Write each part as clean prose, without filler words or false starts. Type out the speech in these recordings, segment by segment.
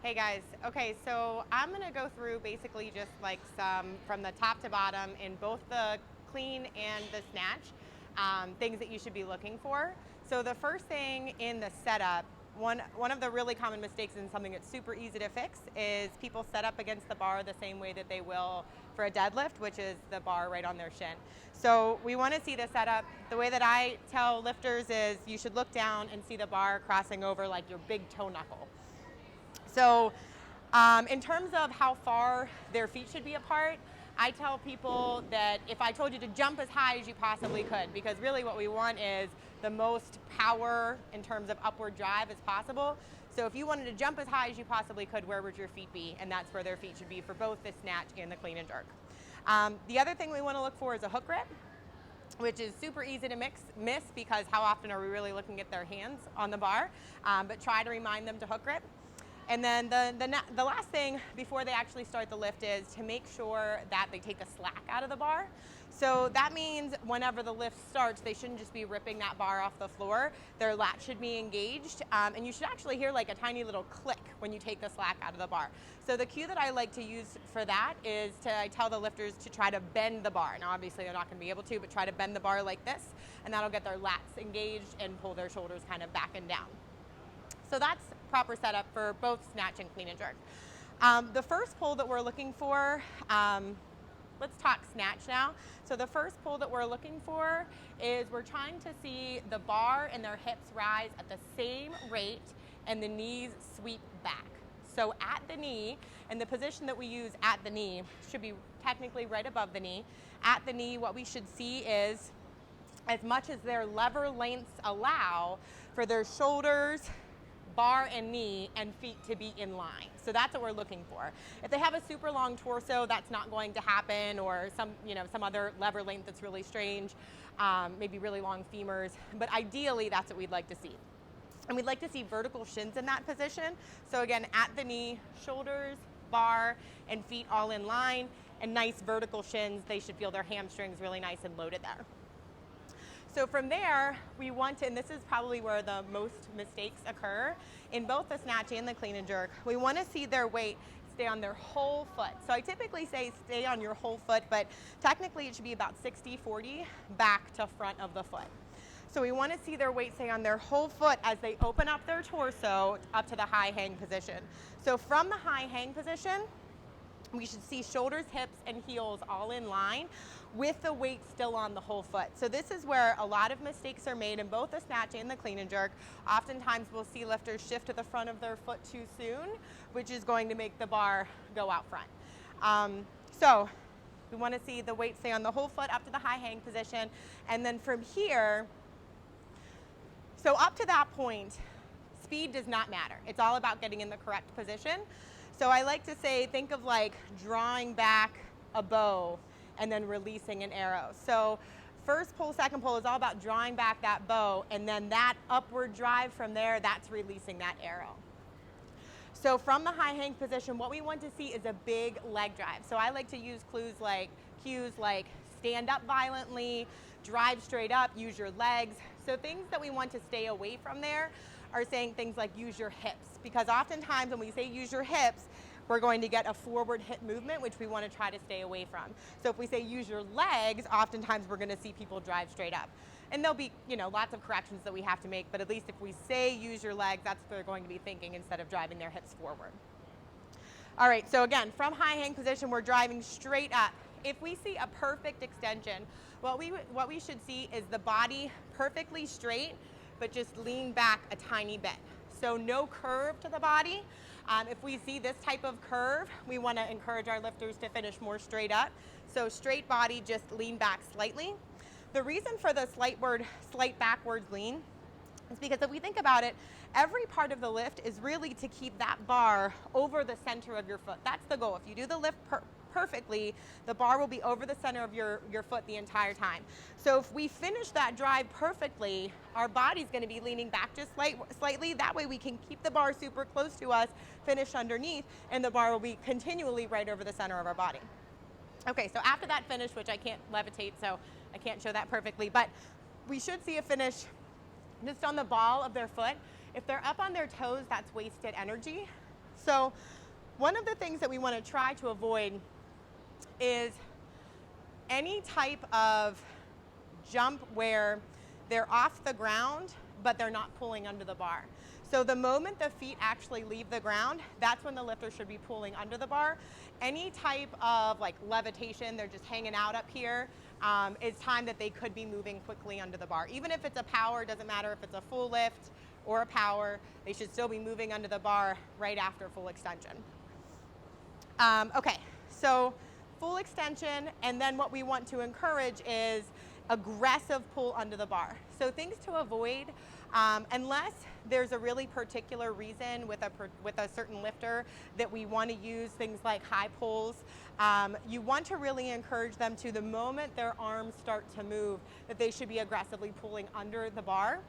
Hey guys, okay, so I'm gonna go through basically just like some from the top to bottom in both the clean and the snatch, things that you should be looking for. So the first thing in the setup, one of the really common mistakes and something that's super easy to fix is people set up against the bar the same way that they will for a deadlift, which is the bar right on their shin. So we wanna see the setup. The way that I tell lifters is you should look down and see the bar crossing over like your big toe knuckle. So in terms of how far their feet should be apart, I tell people that if I told you to jump as high as you possibly could, because really what we want is the most power in terms of upward drive as possible. So if you wanted to jump as high as you possibly could, where would your feet be? And that's where their feet should be for both the snatch and the clean and jerk. The other thing we want to look for is a hook grip, which is super easy to miss because how often are we really looking at their hands on the bar? But try to remind them to hook grip. And then the last thing before they actually start the lift is to make sure that they take the slack out of the bar. So that means whenever the lift starts, they shouldn't just be ripping that bar off the floor. Their lat should be engaged, and you should actually hear like a tiny little click when you take the slack out of the bar. So the cue that I like to use for that is I tell the lifters to try to bend the bar. Now obviously they're not gonna be able to, but try to bend the bar like this, and that'll get their lats engaged and pull their shoulders kind of back and down. So that's proper setup for both snatch and clean and jerk. The first pull that we're looking for, let's talk snatch now. So the first pull that we're looking for is we're trying to see the bar and their hips rise at the same rate and the knees sweep back. So at the knee, and the position that we use at the knee should be technically right above the knee. At the knee, what we should see is as much as their lever lengths allow for their shoulders, bar and knee and feet to be in line. So that's what we're looking for. If they have a super long torso, that's not going to happen, or some other lever length that's really strange, maybe really long femurs, but ideally that's what we'd like to see. And we'd like to see vertical shins in that position. So again, at the knee, shoulders, bar, and feet all in line, and nice vertical shins. They should feel their hamstrings really nice and loaded there. So from there, we want to, and this is probably where the most mistakes occur, in both the snatch and the clean and jerk, we want to see their weight stay on their whole foot. So I typically say stay on your whole foot, but technically it should be about 60-40 back to front of the foot. So we want to see their weight stay on their whole foot as they open up their torso up to the high hang position. So from the high hang position, we should see shoulders, hips, and heels all in line with the weight still on the whole foot. So this is where a lot of mistakes are made in both the snatch and the clean and jerk. Oftentimes we'll see lifters shift to the front of their foot too soon, which is going to make the bar go out front. So we want to see the weight stay on the whole foot up to the high hang position. And then from here, so up to that point, speed does not matter. It's all about getting in the correct position. So I like to say, think of like drawing back a bow and then releasing an arrow. So first pull, second pull is all about drawing back that bow, and then that upward drive from there, that's releasing that arrow. So from the high hang position, what we want to see is a big leg drive. So I like to use cues like stand up violently, drive straight up, use your legs. So things that we want to stay away from there are saying things like use your hips, because oftentimes when we say use your hips, we're going to get a forward hip movement, which we want to try to stay away from. So if we say use your legs, oftentimes we're going to see people drive straight up. And there'll be, lots of corrections that we have to make, but at least if we say use your legs, that's what they're going to be thinking instead of driving their hips forward. All right, so again, from high hang position, we're driving straight up. If we see a perfect extension, what we should see is the body perfectly straight, but just lean back a tiny bit. So no curve to the body. If we see this type of curve, we want to encourage our lifters to finish more straight up. So straight body, just lean back slightly. The reason for the slight backwards lean is because if we think about it, every part of the lift is really to keep that bar over the center of your foot. That's the goal. If you do the lift perfectly, the bar will be over the center of your foot the entire time. So if we finish that drive perfectly, our body's going to be leaning back just slightly. That way we can keep the bar super close to us, finish underneath, and the bar will be continually right over the center of our body. Okay, so after that finish, which I can't levitate, so I can't show that perfectly, but we should see a finish just on the ball of their foot. If they're up on their toes, that's wasted energy. So one of the things that we want to try to avoid is any type of jump where they're off the ground, but they're not pulling under the bar. So the moment the feet actually leave the ground, that's when the lifter should be pulling under the bar. Any type of like levitation, they're just hanging out up here, it's time that they could be moving quickly under the bar. Even if it's a power, doesn't matter if it's a full lift or a power, they should still be moving under the bar right after full extension. Okay, so full extension, and then what we want to encourage is aggressive pull under the bar. So things to avoid, unless there's a really particular reason with a certain lifter that we want to use things like high pulls, you want to really encourage them to, the moment their arms start to move, that they should be aggressively pulling under the bar.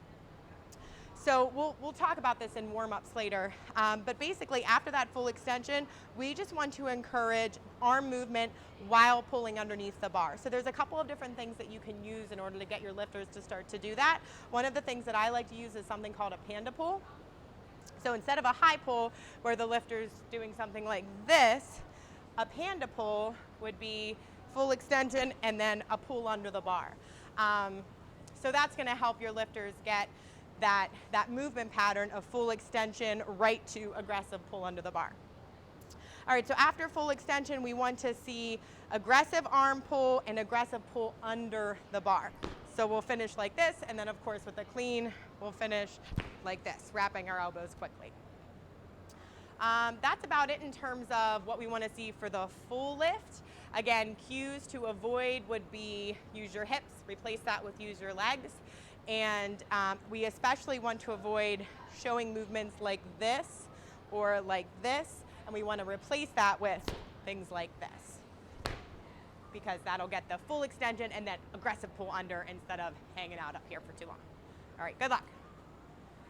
So we'll talk about this in warm-ups later, but basically after that full extension, we just want to encourage arm movement while pulling underneath the bar. So there's a couple of different things that you can use in order to get your lifters to start to do that. One of the things that I like to use is something called a panda pull. So instead of a high pull where the lifter's doing something like this, a panda pull would be full extension and then a pull under the bar. So that's going to help your lifters get that movement pattern of full extension right to aggressive pull under the bar. All right, so after full extension, we want to see aggressive arm pull and aggressive pull under the bar. So we'll finish like this, and then of course with the clean, we'll finish like this, wrapping our elbows quickly. That's about it in terms of what we want to see for the full lift. Again, cues to avoid would be use your hips, replace that with use your legs. And we especially want to avoid showing movements like this or like this, and we want to replace that with things like this, because that'll get the full extension and then aggressive pull under instead of hanging out up here for too long. All right, good luck.